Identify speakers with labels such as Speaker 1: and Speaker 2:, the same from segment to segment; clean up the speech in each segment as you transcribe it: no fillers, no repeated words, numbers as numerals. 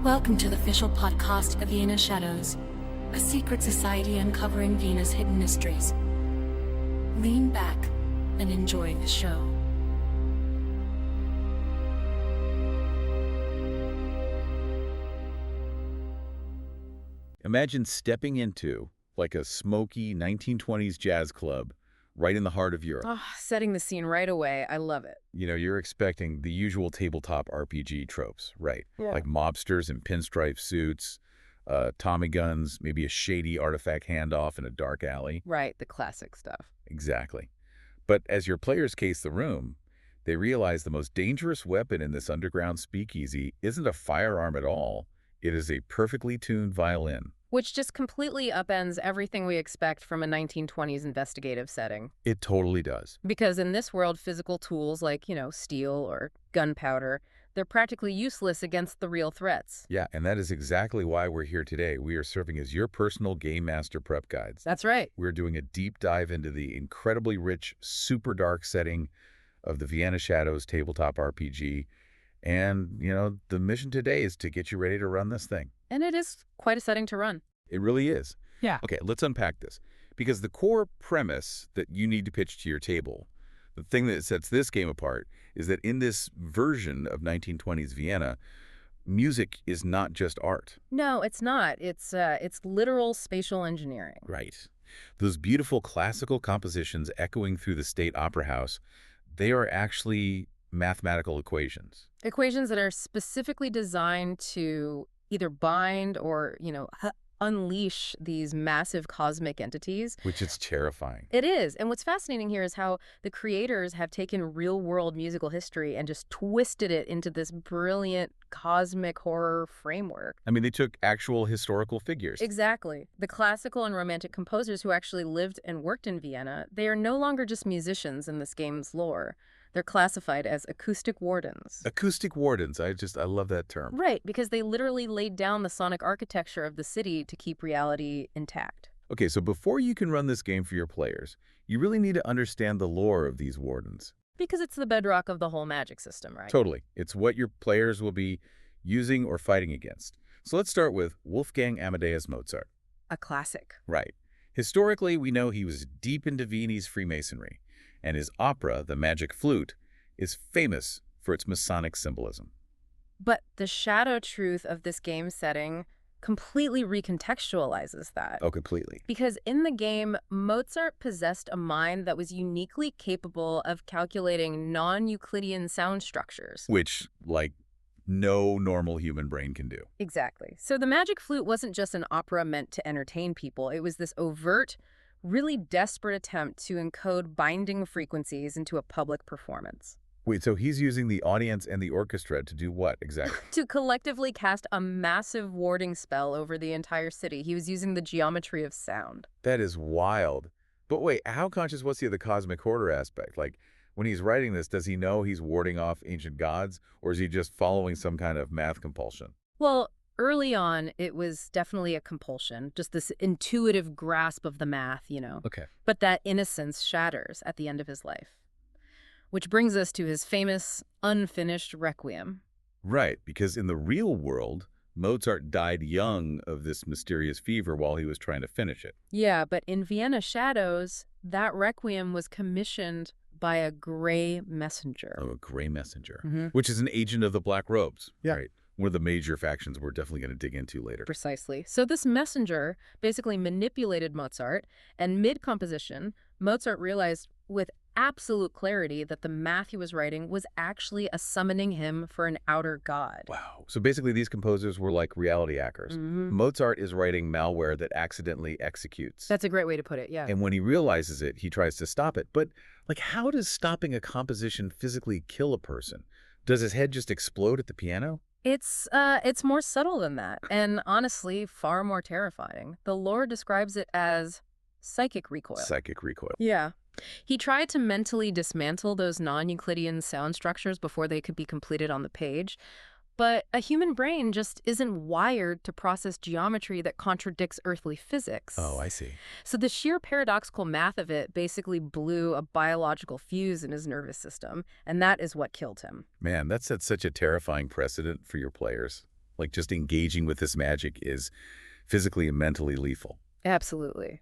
Speaker 1: Welcome to the official podcast of Vienna Shadows, a secret society uncovering Vienna's hidden mysteries. Lean back and enjoy the show.
Speaker 2: Imagine stepping into, like a smoky 1920s jazz club right in the heart of Europe.
Speaker 3: Oh, setting the scene right away. I love it.
Speaker 2: You know, you're expecting the usual tabletop RPG tropes, right?
Speaker 3: Yeah.
Speaker 2: Like mobsters in pinstripe suits, Tommy guns, maybe a shady artifact handoff in a dark alley.
Speaker 3: Right, the classic stuff.
Speaker 2: Exactly. But as your players case the room, they realize the most dangerous weapon in this underground speakeasy isn't a firearm at all. It is a perfectly tuned violin.
Speaker 3: Which just completely upends everything we expect from a 1920s investigative setting.
Speaker 2: It totally does.
Speaker 3: Because in this world, physical tools like, steel or gunpowder, they're practically useless against the real threats.
Speaker 2: Yeah, and that is exactly why we're here today. We are serving as your personal Game Master prep guides.
Speaker 3: That's right.
Speaker 2: We're doing a deep dive into the incredibly rich, super dark setting of the Vienna Shadows tabletop RPG. And, the mission today is to get you ready to run this thing.
Speaker 3: And it is quite a setting to run.
Speaker 2: It really is.
Speaker 3: Yeah.
Speaker 2: Okay, let's unpack this. Because the core premise that you need to pitch to your table, the thing that sets this game apart, is that in this version of 1920s Vienna, music is not just art.
Speaker 3: No, it's not. It's literal spatial engineering.
Speaker 2: Right. Those beautiful classical compositions echoing through the State Opera House, they are actually mathematical equations.
Speaker 3: Equations that are specifically designed to either bind or, unleash these massive cosmic entities.
Speaker 2: Which is terrifying.
Speaker 3: It is. And what's fascinating here is how the creators have taken real-world musical history and just twisted it into this brilliant cosmic horror framework.
Speaker 2: I mean, they took actual historical figures.
Speaker 3: Exactly. The classical and romantic composers who actually lived and worked in Vienna, they are no longer just musicians in this game's lore. They're classified as acoustic wardens.
Speaker 2: Acoustic wardens. I love that term.
Speaker 3: Right, because they literally laid down the sonic architecture of the city to keep reality intact.
Speaker 2: Okay, so before you can run this game for your players, you really need to understand the lore of these wardens.
Speaker 3: Because it's the bedrock of the whole magic system, right?
Speaker 2: Totally. It's what your players will be using or fighting against. So let's start with Wolfgang Amadeus Mozart.
Speaker 3: A classic.
Speaker 2: Right. Historically, we know he was deep into Viennese Freemasonry, and his opera, The Magic Flute, is famous for its Masonic symbolism.
Speaker 3: But the shadow truth of this game setting completely recontextualizes that.
Speaker 2: Oh, completely.
Speaker 3: Because in the game, Mozart possessed a mind that was uniquely capable of calculating non-Euclidean sound structures.
Speaker 2: Which, no normal human brain can do.
Speaker 3: Exactly. So The Magic Flute wasn't just an opera meant to entertain people. It was this overt, really desperate attempt to encode binding frequencies into a public performance.
Speaker 2: Wait, so he's using the audience and the orchestra to do what exactly?
Speaker 3: To collectively cast a massive warding spell over the entire city. He was using the geometry of sound.
Speaker 2: That is wild. But wait, how conscious was he of the cosmic order aspect? When he's writing this, does he know he's warding off ancient gods, or is he just following some kind of math compulsion?
Speaker 3: Well, early on, it was definitely a compulsion, just this intuitive grasp of the math,
Speaker 2: Okay.
Speaker 3: But that innocence shatters at the end of his life. Which brings us to his famous, unfinished Requiem.
Speaker 2: Right, because in the real world, Mozart died young of this mysterious fever while he was trying to finish it.
Speaker 3: Yeah, but in Vienna Shadows, that Requiem was commissioned by a gray messenger.
Speaker 2: Oh, a gray messenger,
Speaker 3: Mm-hmm.
Speaker 2: which is an agent of the Black Robes.
Speaker 3: Yeah.
Speaker 2: Right. One of the major factions we're definitely going to dig into later.
Speaker 3: Precisely. So this messenger basically manipulated Mozart, and mid-composition, Mozart realized with absolute clarity that the math he was writing was actually a summoning him for an outer god.
Speaker 2: Wow. So basically these composers were like reality hackers.
Speaker 3: Mm-hmm.
Speaker 2: Mozart is writing malware that accidentally executes.
Speaker 3: That's a great way to put it, yeah.
Speaker 2: And when he realizes it, he tries to stop it. But how does stopping a composition physically kill a person? Does his head just explode at the piano?
Speaker 3: It's more subtle than that, and honestly, far more terrifying. The lore describes it as psychic recoil.
Speaker 2: Psychic recoil.
Speaker 3: Yeah. He tried to mentally dismantle those non-Euclidean sound structures before they could be completed on the page, but a human brain just isn't wired to process geometry that contradicts earthly physics.
Speaker 2: Oh, I see.
Speaker 3: So the sheer paradoxical math of it basically blew a biological fuse in his nervous system, and that is what killed him.
Speaker 2: Man, that sets such a terrifying precedent for your players. Like just engaging with this magic is physically and mentally lethal.
Speaker 3: Absolutely.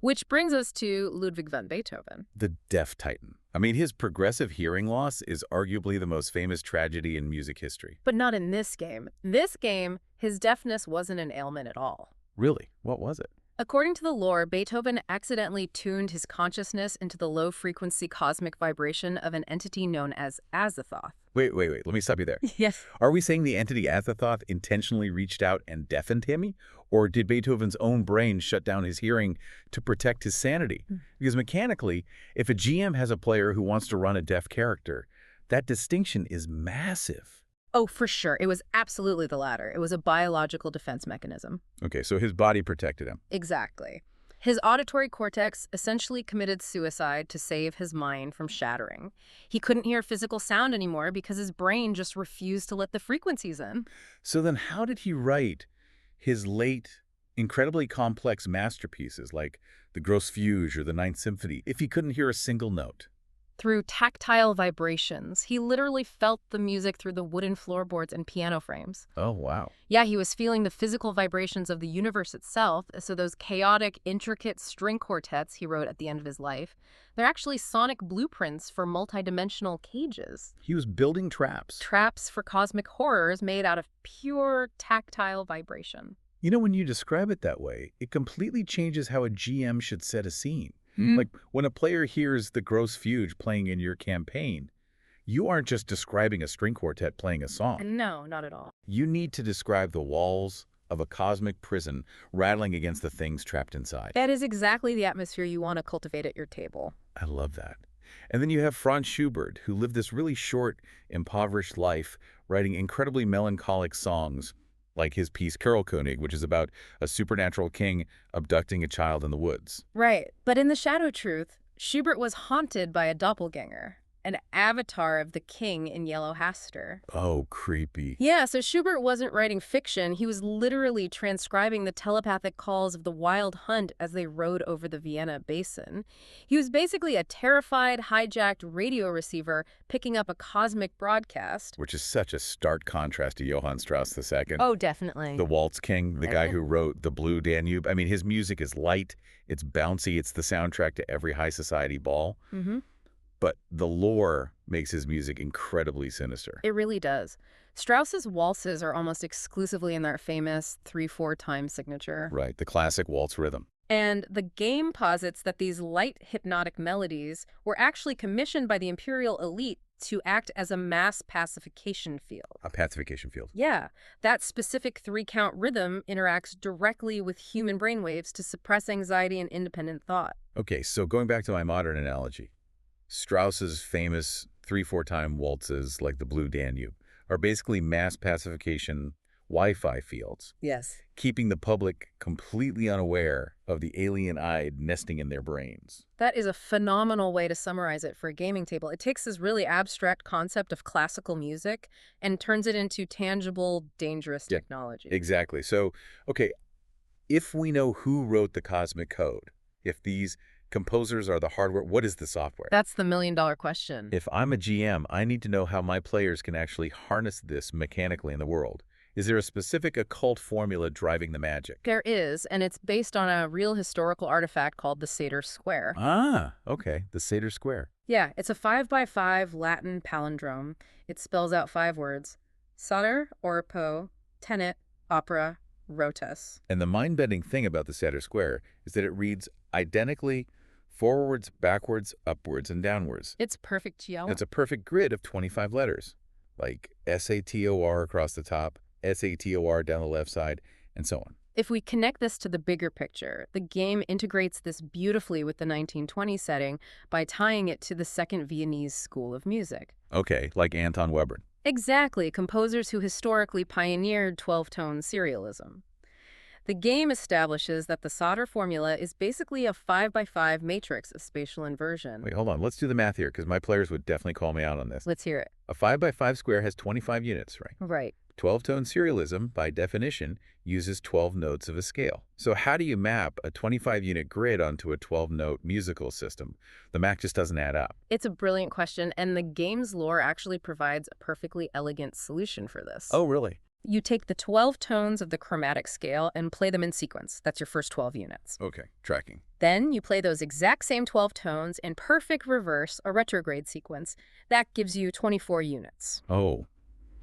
Speaker 3: Which brings us to Ludwig van Beethoven.
Speaker 2: The deaf titan. I mean, his progressive hearing loss is arguably the most famous tragedy in music history.
Speaker 3: But not in this game. In this game, his deafness wasn't an ailment at all.
Speaker 2: Really? What was it?
Speaker 3: According to the lore, Beethoven accidentally tuned his consciousness into the low-frequency cosmic vibration of an entity known as Azathoth.
Speaker 2: Wait. Let me stop you there.
Speaker 3: Yes.
Speaker 2: Are we saying the entity Azathoth intentionally reached out and deafened him? Or did Beethoven's own brain shut down his hearing to protect his sanity? Because mechanically, if a GM has a player who wants to run a deaf character, that distinction is massive.
Speaker 3: Oh, for sure. It was absolutely the latter. It was a biological defense mechanism.
Speaker 2: Okay, so his body protected him.
Speaker 3: Exactly. His auditory cortex essentially committed suicide to save his mind from shattering. He couldn't hear physical sound anymore because his brain just refused to let the frequencies in.
Speaker 2: So then how did he write his late, incredibly complex masterpieces like the Grosse Fuge or the Ninth Symphony if he couldn't hear a single note?
Speaker 3: Through tactile vibrations. He literally felt the music through the wooden floorboards and piano frames.
Speaker 2: Oh, wow.
Speaker 3: Yeah, he was feeling the physical vibrations of the universe itself, so those chaotic, intricate string quartets he wrote at the end of his life, they're actually sonic blueprints for multidimensional cages.
Speaker 2: He was building traps.
Speaker 3: Traps for cosmic horrors made out of pure tactile vibration.
Speaker 2: You know, when you describe it that way, it completely changes how a GM should set a scene. Like, when a player hears the Grosse Fuge playing in your campaign, you aren't just describing a string quartet playing a song.
Speaker 3: No, not at all.
Speaker 2: You need to describe the walls of a cosmic prison rattling against the things trapped inside.
Speaker 3: That is exactly the atmosphere you want to cultivate at your table.
Speaker 2: I love that. And then you have Franz Schubert, who lived this really short, impoverished life, writing incredibly melancholic songs, like his piece König, which is about a supernatural king abducting a child in the woods.
Speaker 3: Right. But in The Shadow Truth, Schubert was haunted by a doppelganger, an avatar of the king in Yellow Haster.
Speaker 2: Oh, creepy.
Speaker 3: Yeah, so Schubert wasn't writing fiction. He was literally transcribing the telepathic calls of the wild hunt as they rode over the Vienna basin. He was basically a terrified, hijacked radio receiver picking up a cosmic broadcast.
Speaker 2: Which is such a stark contrast to Johann Strauss II.
Speaker 3: Oh, definitely.
Speaker 2: The Waltz King, the guy who wrote The Blue Danube. I mean, his music is light, it's bouncy, it's the soundtrack to every high society ball. But the lore makes his music incredibly sinister.
Speaker 3: It really does. Strauss's waltzes are almost exclusively in their famous 3/4 time signature.
Speaker 2: Right, the classic waltz rhythm.
Speaker 3: And the game posits that these light hypnotic melodies were actually commissioned by the imperial elite to act as a mass pacification field.
Speaker 2: A pacification field.
Speaker 3: Yeah, that specific 3-count rhythm interacts directly with human brainwaves to suppress anxiety and independent thought.
Speaker 2: Okay, so going back to my modern analogy, Strauss's famous 3/4 time waltzes like the Blue Danube are basically mass pacification Wi-Fi fields.
Speaker 3: Yes.
Speaker 2: Keeping the public completely unaware of the alien-eyed nesting in their brains.
Speaker 3: That is a phenomenal way to summarize it for a gaming table. It takes this really abstract concept of classical music and turns it into tangible, dangerous technology.
Speaker 2: Exactly. So, okay, if we know who wrote the cosmic code, if these composers are the hardware, what is the software?
Speaker 3: That's the million-dollar question.
Speaker 2: If I'm a GM, I need to know how my players can actually harness this mechanically in the world. Is there a specific occult formula driving the magic?
Speaker 3: There is, and it's based on a real historical artifact called the Sator Square.
Speaker 2: Ah, okay, the Sator Square.
Speaker 3: Yeah, it's a 5x5 Latin palindrome. It spells out 5 words: Sator, Oripo, Tenet, Opera, Rotus.
Speaker 2: And the mind-bending thing about the Sator Square is that it reads identically forwards, backwards, upwards, and downwards.
Speaker 3: It's perfect geometry.
Speaker 2: It's a perfect grid of 25 letters, like SATOR across the top, SATOR down the left side, and so on.
Speaker 3: If we connect this to the bigger picture, the game integrates this beautifully with the 1920 setting by tying it to the Second Viennese School of Music.
Speaker 2: Okay, like Anton Webern.
Speaker 3: Exactly, composers who historically pioneered 12-tone serialism. The game establishes that the Sator formula is basically a 5x5 matrix of spatial inversion.
Speaker 2: Wait, hold on. Let's do the math here, because my players would definitely call me out on this.
Speaker 3: Let's hear it.
Speaker 2: A 5x5 square has 25 units, right?
Speaker 3: Right.
Speaker 2: 12-tone serialism, by definition, uses 12 notes of a scale. So how do you map a 25-unit grid onto a 12-note musical system? The math just doesn't add up.
Speaker 3: It's a brilliant question, and the game's lore actually provides a perfectly elegant solution for this.
Speaker 2: Oh, really?
Speaker 3: You take the 12 tones of the chromatic scale and play them in sequence. That's your first 12 units.
Speaker 2: Okay, tracking.
Speaker 3: Then you play those exact same 12 tones in perfect reverse, a retrograde sequence. That gives you 24 units.
Speaker 2: Oh,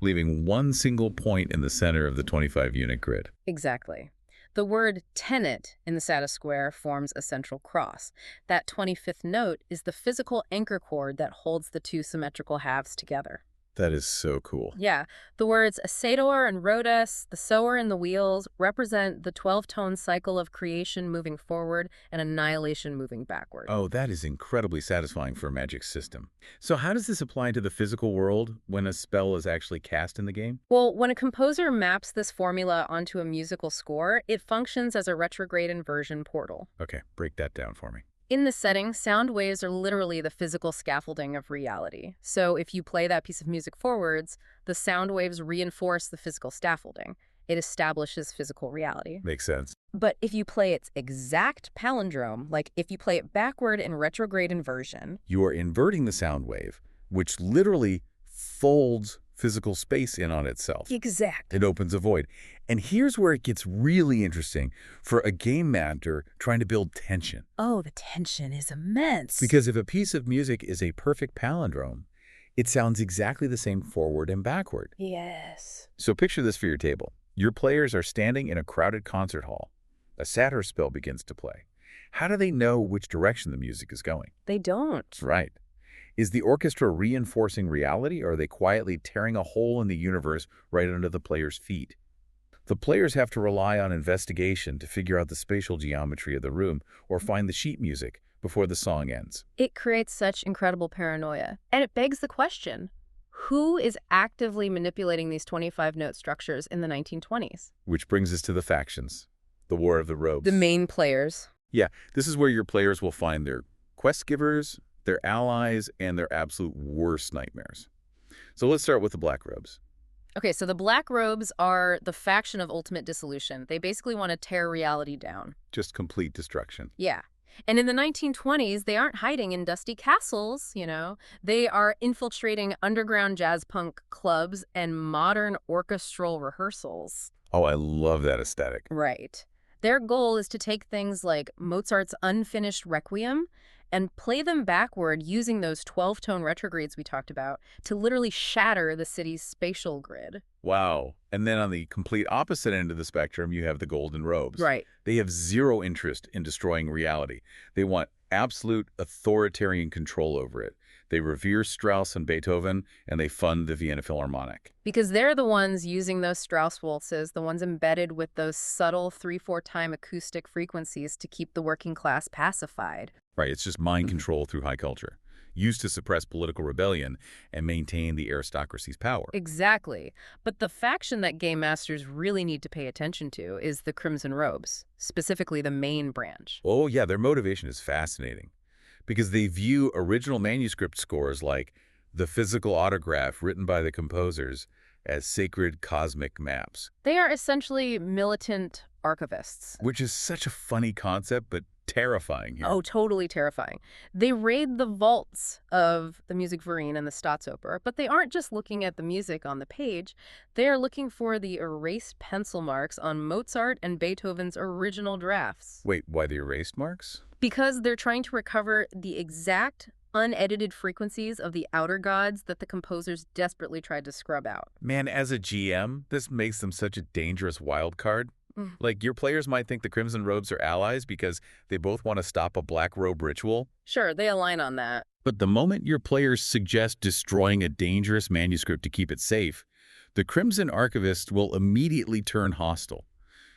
Speaker 2: leaving one single point in the center of the 25-unit grid.
Speaker 3: Exactly. The word tenet in the Sator square forms a central cross. That 25th note is the physical anchor chord that holds the two symmetrical halves together.
Speaker 2: That is so cool.
Speaker 3: Yeah, the words Sator and Rhodas, the sower and the wheels, represent the 12-tone cycle of creation moving forward and annihilation moving backward.
Speaker 2: Oh, that is incredibly satisfying for a magic system. So how does this apply to the physical world when a spell is actually cast in the game?
Speaker 3: Well, when a composer maps this formula onto a musical score, it functions as a retrograde inversion portal.
Speaker 2: Okay, break that down for me.
Speaker 3: In this setting, sound waves are literally the physical scaffolding of reality. So if you play that piece of music forwards, the sound waves reinforce the physical scaffolding. It establishes physical reality.
Speaker 2: Makes sense.
Speaker 3: But if you play its exact palindrome, like if you play it backward in retrograde inversion,
Speaker 2: You are inverting the sound wave, which literally folds physical space in on itself.
Speaker 3: exact.
Speaker 2: It opens a void. And here's where it gets really interesting for a game master trying to build tension.
Speaker 3: Oh, the tension is immense.
Speaker 2: Because if a piece of music is a perfect palindrome, it sounds exactly the same forward and backward.
Speaker 3: Yes.
Speaker 2: So picture this for your table. Your players are standing in a crowded concert hall. A Sator spell begins to play. How do they know which direction the music is going?
Speaker 3: They don't.
Speaker 2: That's right. Is the orchestra reinforcing reality, or are they quietly tearing a hole in the universe right under the players' feet? The players have to rely on investigation to figure out the spatial geometry of the room or find the sheet music before the song ends.
Speaker 3: It creates such incredible paranoia. And it begs the question, who is actively manipulating these 25-note structures in the 1920s?
Speaker 2: Which brings us to the factions, the War of the Robes.
Speaker 3: The main players.
Speaker 2: Yeah, this is where your players will find their quest givers, their allies, and their absolute worst nightmares. So let's start with the Black Robes.
Speaker 3: Okay, so the Black Robes are the faction of ultimate dissolution. They basically want to tear reality down.
Speaker 2: Just complete destruction.
Speaker 3: Yeah. And in the 1920s, they aren't hiding in dusty castles, you know. They are infiltrating underground jazz punk clubs and modern orchestral rehearsals.
Speaker 2: Oh, I love that aesthetic.
Speaker 3: Right. Their goal is to take things like Mozart's unfinished Requiem and play them backward using those 12-tone retrogrades we talked about to literally shatter the city's spatial grid.
Speaker 2: Wow. And then on the complete opposite end of the spectrum, you have the Golden Robes.
Speaker 3: Right.
Speaker 2: They have zero interest in destroying reality. They want absolute authoritarian control over it. They revere Strauss and Beethoven, and they fund the Vienna Philharmonic.
Speaker 3: Because they're the ones using those Strauss waltzes, the ones embedded with those subtle 3/4 time acoustic frequencies to keep the working class pacified.
Speaker 2: Right, it's just mind control through high culture, used to suppress political rebellion and maintain the aristocracy's power.
Speaker 3: Exactly. But the faction that game masters really need to pay attention to is the Crimson Robes, specifically the main branch.
Speaker 2: Oh yeah, their motivation is fascinating because they view original manuscript scores like the physical autograph written by the composers as sacred cosmic maps.
Speaker 3: They are essentially militant archivists.
Speaker 2: Which is such a funny concept, but terrifying here.
Speaker 3: Oh, totally terrifying. They raid the vaults of the Musikverein and the Staatsoper, but they aren't just looking at the music on the page. They are looking for the erased pencil marks on Mozart and Beethoven's original drafts.
Speaker 2: Wait, why the erased marks?
Speaker 3: Because they're trying to recover the exact unedited frequencies of the outer gods that the composers desperately tried to scrub out.
Speaker 2: Man, as a GM, this makes them such a dangerous wild card. Like, your players might think the Crimson Robes are allies because they both want to stop a Black Robe ritual.
Speaker 3: Sure, they align on that.
Speaker 2: But the moment your players suggest destroying a dangerous manuscript to keep it safe, the Crimson Archivist will immediately turn hostile.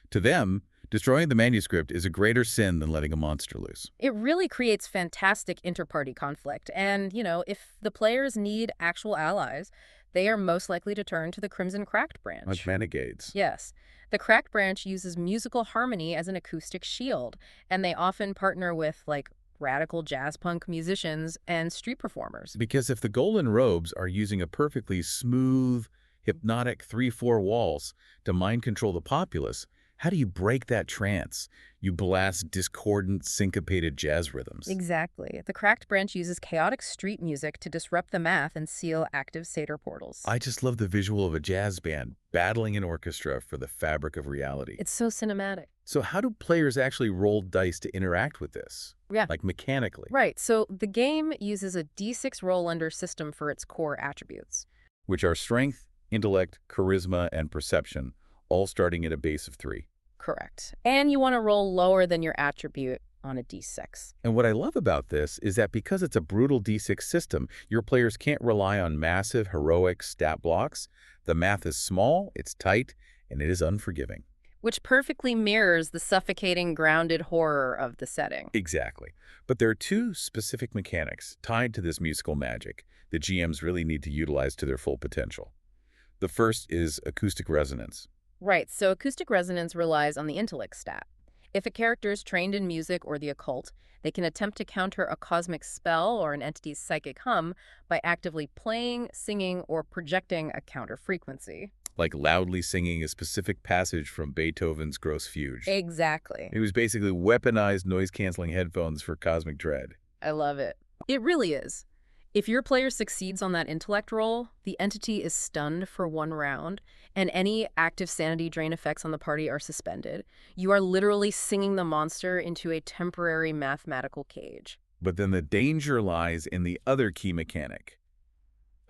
Speaker 2: To them, destroying the manuscript is a greater sin than letting a monster loose.
Speaker 3: It really creates fantastic inter-party conflict. And, you know, if the players need actual allies, they are most likely to turn to the Crimson Cracked branch.
Speaker 2: Like Renegades.
Speaker 3: Yes. The Cracked branch uses musical harmony as an acoustic shield, and they often partner with, like, radical jazz punk musicians and street performers.
Speaker 2: Because if the Golden Robes are using a perfectly smooth, hypnotic 3/4 waltz to mind control the populace, How do you break that trance? You blast discordant, syncopated jazz rhythms.
Speaker 3: Exactly. The cracked branch uses chaotic street music to disrupt the math and seal active Sator portals.
Speaker 2: I just love the visual of a jazz band battling an orchestra for the fabric of reality.
Speaker 3: It's so cinematic.
Speaker 2: So how do players actually roll dice to interact with this?
Speaker 3: Yeah.
Speaker 2: Like mechanically?
Speaker 3: Right. So the game uses a D6 roll-under system for its core attributes.
Speaker 2: Which are strength, intellect, charisma, and perception, all starting at a base of 3.
Speaker 3: Correct. And you want to roll lower than your attribute on a D6.
Speaker 2: And what I love about this is that because it's a brutal D6 system, your players can't rely on massive, heroic stat blocks. The math is small, it's tight, and it is unforgiving.
Speaker 3: Which perfectly mirrors the suffocating, grounded horror of the setting.
Speaker 2: Exactly. But there are 2 specific mechanics tied to this musical magic that GMs really need to utilize to their full potential. The first is acoustic resonance.
Speaker 3: Right, so acoustic resonance relies on the intellect stat. If a character is trained in music or the occult, they can attempt to counter a cosmic spell or an entity's psychic hum by actively playing, singing, or projecting a counter frequency.
Speaker 2: Like loudly singing a specific passage from Beethoven's Grosse Fuge.
Speaker 3: Exactly.
Speaker 2: It was basically weaponized noise-canceling headphones for cosmic dread.
Speaker 3: I love it. It really is. If your player succeeds on that intellect roll, the entity is stunned for 1 round, and any active sanity drain effects on the party are suspended. You are literally singing the monster into a temporary mathematical cage.
Speaker 2: But then the danger lies in the other key mechanic,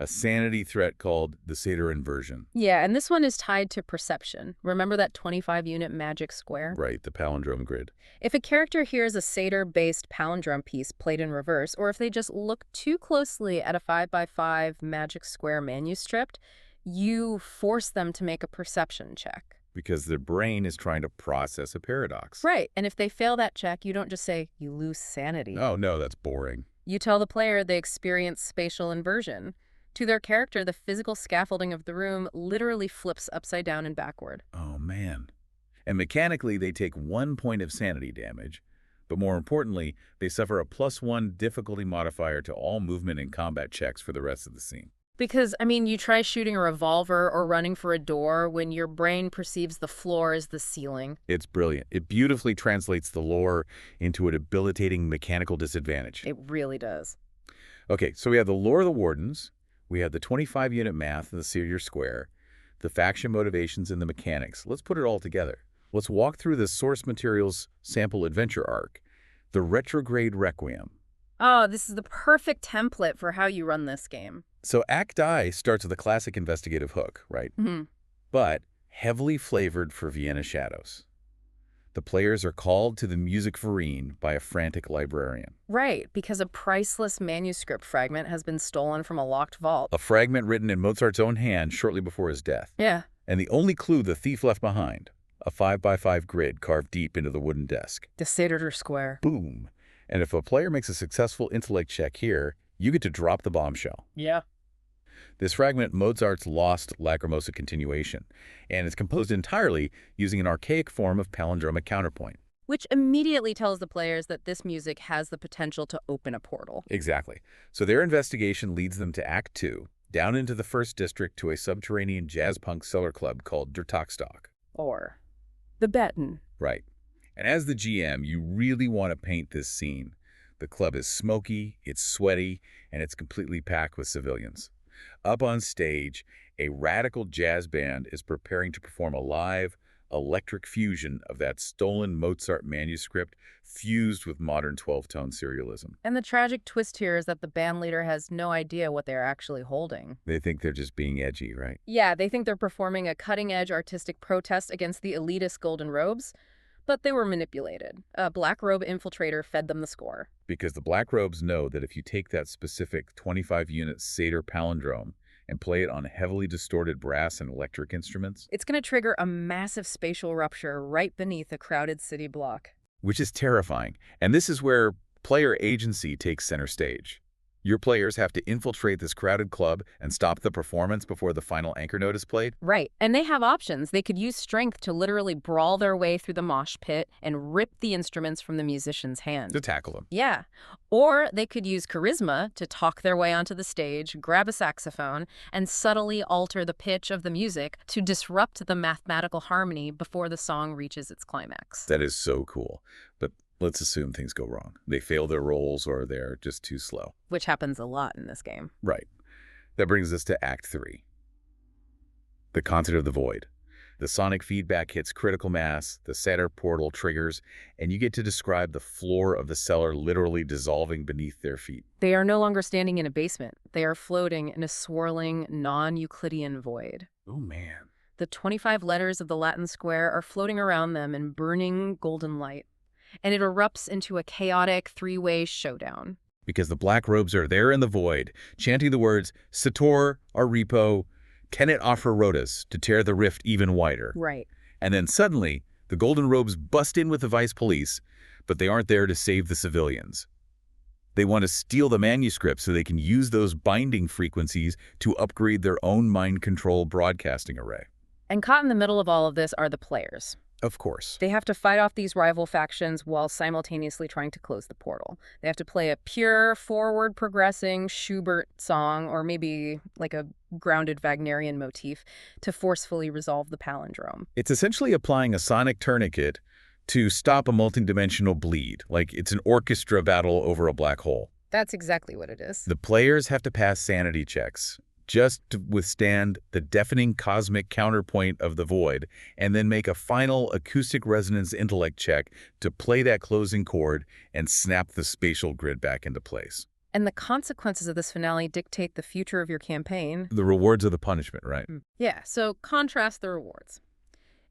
Speaker 2: a sanity threat called the Sator inversion.
Speaker 3: Yeah, and this one is tied to perception. Remember that 25-unit magic square?
Speaker 2: Right, the palindrome grid.
Speaker 3: If a character hears a Sator-based palindrome piece played in reverse, or if they just look too closely at a 5x5 magic square manuscript, you force them to make a perception check.
Speaker 2: Because their brain is trying to process a paradox.
Speaker 3: Right, and if they fail that check, you don't just say, you lose sanity.
Speaker 2: Oh, no, that's boring.
Speaker 3: You tell the player they experience spatial inversion. To their character, the physical scaffolding of the room literally flips upside down and backward.
Speaker 2: Oh, man. And mechanically, they take 1 point of sanity damage, but more importantly, they suffer a +1 difficulty modifier to all movement and combat checks for the rest of the scene.
Speaker 3: Because, I mean, you try shooting a revolver or running for a door when your brain perceives the floor as the ceiling.
Speaker 2: It's brilliant. It beautifully translates the lore into a debilitating mechanical disadvantage.
Speaker 3: It really does.
Speaker 2: Okay, so we have the lore of the Wardens, we have the 25-unit math in the Sator square, the faction motivations and the mechanics. Let's put it all together. Let's walk through the source materials sample adventure arc, the Retrograde Requiem.
Speaker 3: Oh, this is the perfect template for how you run this game.
Speaker 2: So Act I starts with a classic investigative hook, right?
Speaker 3: Mm-hmm.
Speaker 2: But heavily flavored for Vienna Shadows. The players are called to the Musikverein by a frantic librarian.
Speaker 3: Right, because a priceless manuscript fragment has been stolen from a locked vault.
Speaker 2: A fragment written in Mozart's own hand shortly before his death.
Speaker 3: Yeah.
Speaker 2: And the only clue the thief left behind, a 5x5 grid carved deep into the wooden desk.
Speaker 3: The Sator square.
Speaker 2: Boom. And if a player makes a successful intellect check here, you get to drop the bombshell.
Speaker 3: Yeah.
Speaker 2: This fragment, Mozart's lost Lacrimosa continuation, and is composed entirely using an archaic form of palindromic counterpoint.
Speaker 3: Which immediately tells the players that this music has the potential to open a portal.
Speaker 2: Exactly. So their investigation leads them to Act 2, down into the 1st District to a subterranean jazz punk cellar club called Der Tagstock.
Speaker 3: Or the Betten.
Speaker 2: Right. And as the GM, you really want to paint this scene. The club is smoky, it's sweaty, and it's completely packed with civilians. Up on stage, a radical jazz band is preparing to perform a live, electric fusion of that stolen Mozart manuscript fused with modern 12-tone serialism.
Speaker 3: And the tragic twist here is that the band leader has no idea what they're actually holding.
Speaker 2: They think they're just being edgy, right?
Speaker 3: Yeah, they think they're performing a cutting-edge artistic protest against the elitist golden robes, but they were manipulated. A black robe infiltrator fed them the score.
Speaker 2: Because the Black Robes know that if you take that specific 25-unit Sator palindrome and play it on heavily distorted brass and electric instruments,
Speaker 3: it's going to trigger a massive spatial rupture right beneath a crowded city block.
Speaker 2: which is terrifying. And this is where player agency takes center stage. Your players have to infiltrate this crowded club and stop the performance before the final anchor note is played?
Speaker 3: Right. And they have options. They could use strength to literally brawl their way through the mosh pit and rip the instruments from the musician's hand.
Speaker 2: To tackle them.
Speaker 3: Yeah. Or they could use charisma to talk their way onto the stage, grab a saxophone, and subtly alter the pitch of the music to disrupt the mathematical harmony before the song reaches its climax.
Speaker 2: That is so cool. But let's assume things go wrong. They fail their roles or they're just too slow.
Speaker 3: Which happens a lot in this game.
Speaker 2: Right. That brings us to Act 3. The Concert of the Void. The sonic feedback hits critical mass, the Sator portal triggers, and you get to describe the floor of the cellar literally dissolving beneath their feet.
Speaker 3: They are no longer standing in a basement. They are floating in a swirling, non-Euclidean void.
Speaker 2: Oh, man.
Speaker 3: The 25 letters of the Latin square are floating around them in burning golden light, and it erupts into a chaotic three-way showdown.
Speaker 2: Because the black robes are there in the void, chanting the words, Sator, Aripo, Tenet offer rotas, to tear the rift even wider.
Speaker 3: Right.
Speaker 2: And then suddenly, the golden robes bust in with the vice police, but they aren't there to save the civilians. They want to steal the manuscript so they can use those binding frequencies to upgrade their own mind control broadcasting array.
Speaker 3: And caught in the middle of all of this are the players.
Speaker 2: Of course.
Speaker 3: They have to fight off these rival factions while simultaneously trying to close the portal. They have to play a pure, forward-progressing Schubert song, or maybe like a grounded Wagnerian motif, to forcefully resolve the palindrome.
Speaker 2: It's essentially applying a sonic tourniquet to stop a multidimensional bleed, like it's an orchestra battle over a black hole.
Speaker 3: That's exactly what it is.
Speaker 2: The players have to pass sanity checks just to withstand the deafening cosmic counterpoint of the void, and then make a final acoustic resonance intellect check to play that closing chord and snap the spatial grid back into place.
Speaker 3: And the consequences of this finale dictate the future of your campaign.
Speaker 2: The rewards are the punishment, right?
Speaker 3: Yeah, so contrast the rewards.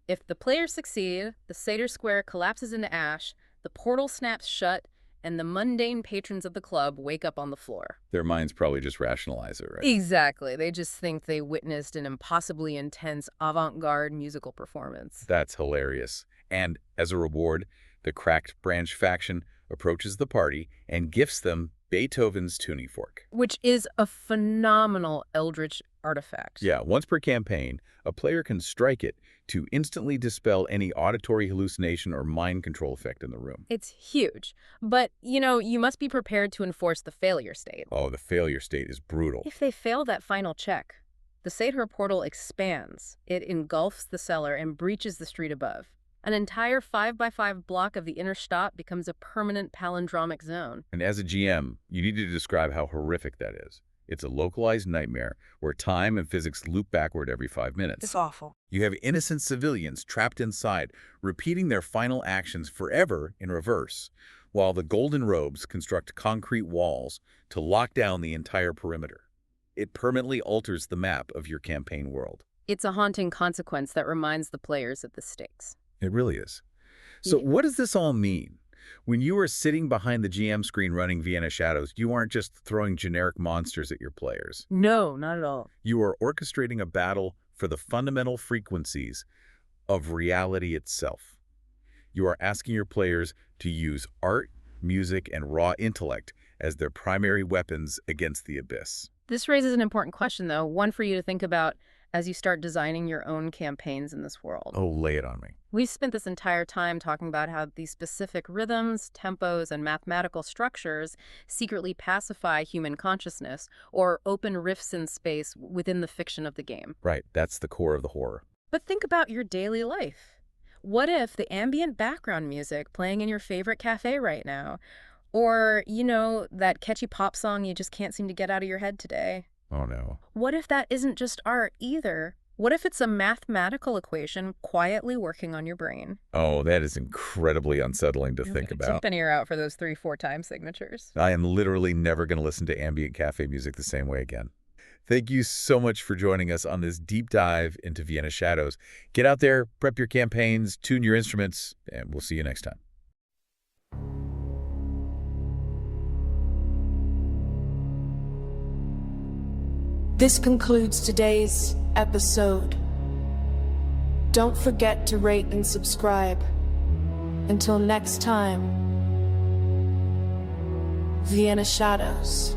Speaker 3: If the players succeed, the Sator Square collapses into ash, the portal snaps shut, and the mundane patrons of the club wake up on the floor.
Speaker 2: Their minds probably just rationalize it, right?
Speaker 3: Exactly. They just think they witnessed an impossibly intense avant-garde musical performance.
Speaker 2: That's hilarious. And as a reward, the Cracked Branch faction approaches the party and gifts them Beethoven's tuning fork.
Speaker 3: Which is a phenomenal eldritch artifact.
Speaker 2: Yeah, once per campaign, a player can strike it to instantly dispel any auditory hallucination or mind control effect in the room.
Speaker 3: It's huge. But, you must be prepared to enforce the failure state.
Speaker 2: Oh, the failure state is brutal.
Speaker 3: If they fail that final check, the Sator portal expands. It engulfs the cellar and breaches the street above. An entire 5x5 block of the inner Stadt becomes a permanent palindromic zone.
Speaker 2: And as a GM, you need to describe how horrific that is. It's a localized nightmare where time and physics loop backward every 5 minutes.
Speaker 4: It's awful.
Speaker 2: You have innocent civilians trapped inside, repeating their final actions forever in reverse, while the golden robes construct concrete walls to lock down the entire perimeter. It permanently alters the map of your campaign world.
Speaker 3: It's a haunting consequence that reminds the players of the stakes.
Speaker 2: It really is. So what does this all mean? When you are sitting behind the GM screen running Vienna Shadows, you aren't just throwing generic monsters at your players.
Speaker 3: No, not at all.
Speaker 2: You are orchestrating a battle for the fundamental frequencies of reality itself. You are asking your players to use art, music, and raw intellect as their primary weapons against the abyss.
Speaker 3: This raises an important question, though, one for you to think about as you start designing your own campaigns in this world.
Speaker 2: Oh, lay it on me.
Speaker 3: We've spent this entire time talking about how these specific rhythms, tempos, and mathematical structures secretly pacify human consciousness or open rifts in space within the fiction of the game.
Speaker 2: Right, that's the core of the horror.
Speaker 3: But think about your daily life. What if the ambient background music playing in your favorite cafe right now, or, that catchy pop song you just can't seem to get out of your head today?
Speaker 2: Oh, no.
Speaker 3: What if that isn't just art either? What if it's a mathematical equation quietly working on your brain?
Speaker 2: Oh, that is incredibly unsettling to think about.
Speaker 3: Jump in ear out for those 3-4 time signatures.
Speaker 2: I am literally never going to listen to ambient cafe music the same way again. Thank you so much for joining us on this deep dive into Vienna Shadows. Get out there, prep your campaigns, tune your instruments, and we'll see you next time.
Speaker 4: This concludes today's episode. Don't forget to rate and subscribe. Until next time, Vienna Shadows.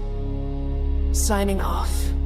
Speaker 4: signing off.